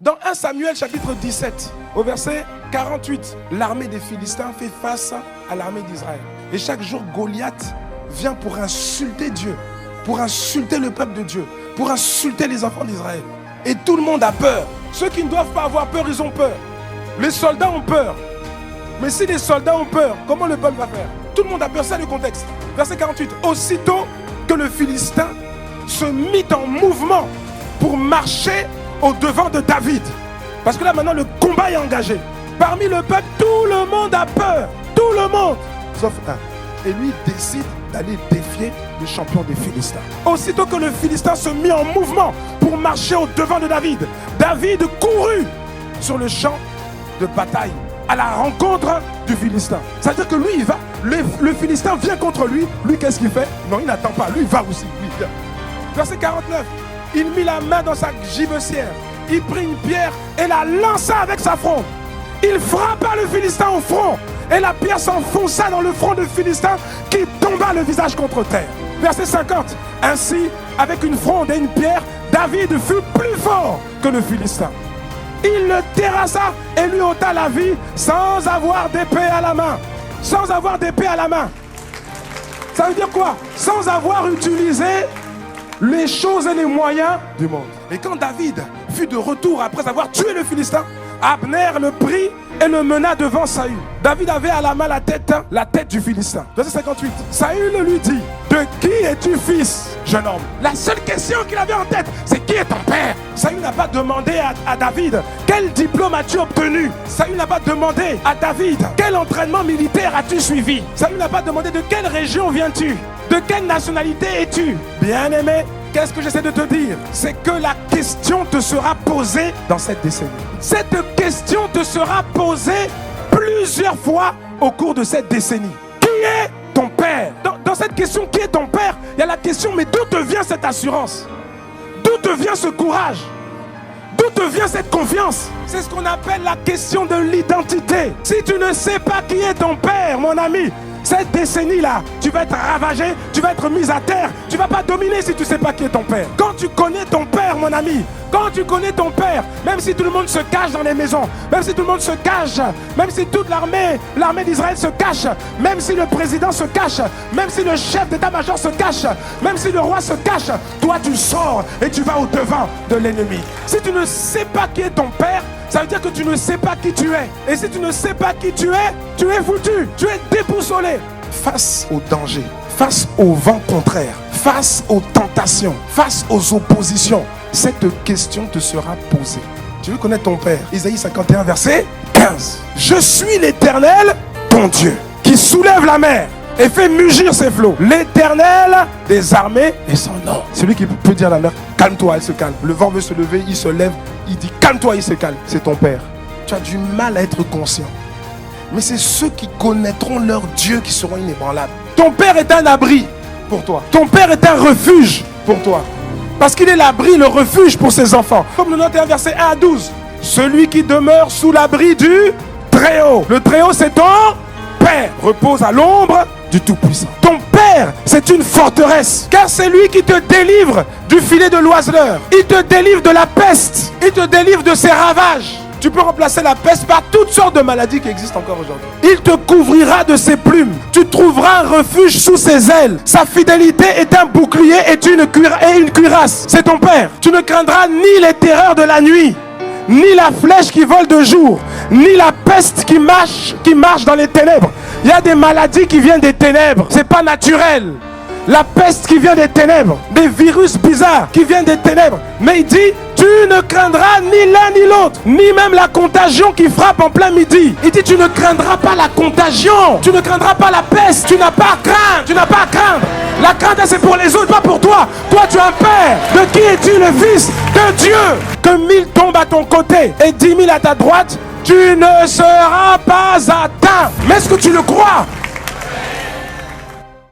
Dans 1 Samuel chapitre 17, au verset 48, l'armée des Philistins fait face à l'armée d'Israël. Et chaque jour, Goliath vient pour insulter Dieu, pour insulter le peuple de Dieu, pour insulter les enfants d'Israël. Et tout le monde a peur. Ceux qui ne doivent pas avoir peur, ils ont peur. Les soldats ont peur. Mais si les soldats ont peur, comment le peuple va faire? Tout le monde a peur, c'est le contexte. Verset 48. Aussitôt que le Philistin se mit en mouvement pour marcher au devant de David. Parce que là maintenant le combat est engagé. Parmi le peuple, tout le monde a peur. Tout le monde. Sauf un. Et lui décide d'aller défier le champion des Philistins. Aussitôt que le Philistin se mit en mouvement pour marcher au devant de David, David courut sur le champ de bataille à la rencontre du Philistin. C'est-à-dire que lui, il va, le Philistin vient contre lui. Lui, qu'est-ce qu'il fait? Non, il n'attend pas. Lui, il va aussi. Lui, il vient. Verset 49. Il mit la main dans sa gibecière. Il prit une pierre et la lança avec sa fronde. Il frappa le Philistin au front. Et la pierre s'enfonça dans le front du Philistin qui tomba le visage contre terre. Verset 50. Ainsi, avec une fronde et une pierre, David fut plus fort que le Philistin. Il le terrassa et lui ôta la vie sans avoir d'épée à la main. Sans avoir d'épée à la main. Ça veut dire quoi? Sans avoir utilisé les choses et les moyens du monde. Et quand David fut de retour après avoir tué le Philistin, Abner le prit et le mena devant Saül. David avait à la main la tête du Philistin. Verset 58. Saül lui dit: de qui es-tu fils, jeune homme? La seule question qu'il avait en tête, c'est qui est ton père? Saül n'a pas demandé à David: quel diplôme as-tu obtenu? Saül n'a pas demandé à David: quel entraînement militaire as-tu suivi? Saül n'a pas demandé: de quelle région viens-tu? De quelle nationalité es-tu? Bien-aimé, qu'est-ce que j'essaie de te dire? C'est que la question te sera posée dans cette décennie. Cette question te sera posée plusieurs fois au cours de cette décennie. Qui est ton père? Dans cette question, qui est ton père? Il y a la question, mais d'où te vient cette assurance? D'où te vient ce courage? D'où te vient cette confiance? C'est ce qu'on appelle la question de l'identité. Si tu ne sais pas qui est ton père, mon ami, cette décennie-là, tu vas être ravagé, tu vas être mis à terre, tu ne vas pas dominer si tu ne sais pas qui est ton père. Quand tu connais ton père, mon ami, quand tu connais ton père, même si tout le monde se cache dans les maisons, même si tout le monde se cache, même si toute l'armée d'Israël se cache, même si le président se cache, même si le chef d'état-major se cache, même si le roi se cache, toi tu sors et tu vas au devant de l'ennemi. Si tu ne sais pas qui est ton père, ça veut dire que tu ne sais pas qui tu es. Et si tu ne sais pas qui tu es foutu. Tu es déboussolé. Face au danger, face au vent contraire, face aux tentations, face aux oppositions, cette question te sera posée. Tu veux connaître ton père? Isaïe 51, verset 15. Je suis l'Éternel, ton Dieu, qui soulève la mer et fait mugir ses flots. L'Éternel des armées est son nom. Celui qui peut dire à la mer: calme-toi, elle se calme. Le vent veut se lever, il se lève, il dit calme-toi, il se calme. C'est ton père. Tu as du mal à être conscient. Mais c'est ceux qui connaîtront leur Dieu qui seront inébranlables. Ton père est un abri pour toi. Ton père est un refuge pour toi. Parce qu'il est l'abri, le refuge pour ses enfants. Comme le note 1, verset 1 à 12. Celui qui demeure sous l'abri du Très-Haut. Le Très-Haut, c'est ton Père. Repose à l'ombre du Tout-Puissant. Ton Père, c'est une forteresse. Car c'est lui qui te délivre du filet de l'oiseleur. Il te délivre de la peste. Il te délivre de ses ravages. Tu peux remplacer la peste par toutes sortes de maladies qui existent encore aujourd'hui. Il te couvrira de ses plumes. Tu trouveras un refuge sous ses ailes. Sa fidélité est un bouclier et une cuirasse. C'est ton Père. Tu ne craindras ni les terreurs de la nuit, ni la flèche qui vole de jour, ni la peste qui marche dans les ténèbres. Il y a des maladies qui viennent des ténèbres. C'est pas naturel. La peste qui vient des ténèbres, des virus bizarres qui viennent des ténèbres. Mais il dit, tu ne craindras ni l'un ni l'autre, ni même la contagion qui frappe en plein midi. Il dit, tu ne craindras pas la contagion, tu ne craindras pas la peste, tu n'as pas à craindre, tu n'as pas à craindre. La crainte, c'est pour les autres, pas pour toi. Toi, tu as un père. De qui es-tu le fils? De Dieu. Que 1000 tombent à ton côté et 10 000 à ta droite, tu ne seras pas atteint. Mais est-ce que tu le crois?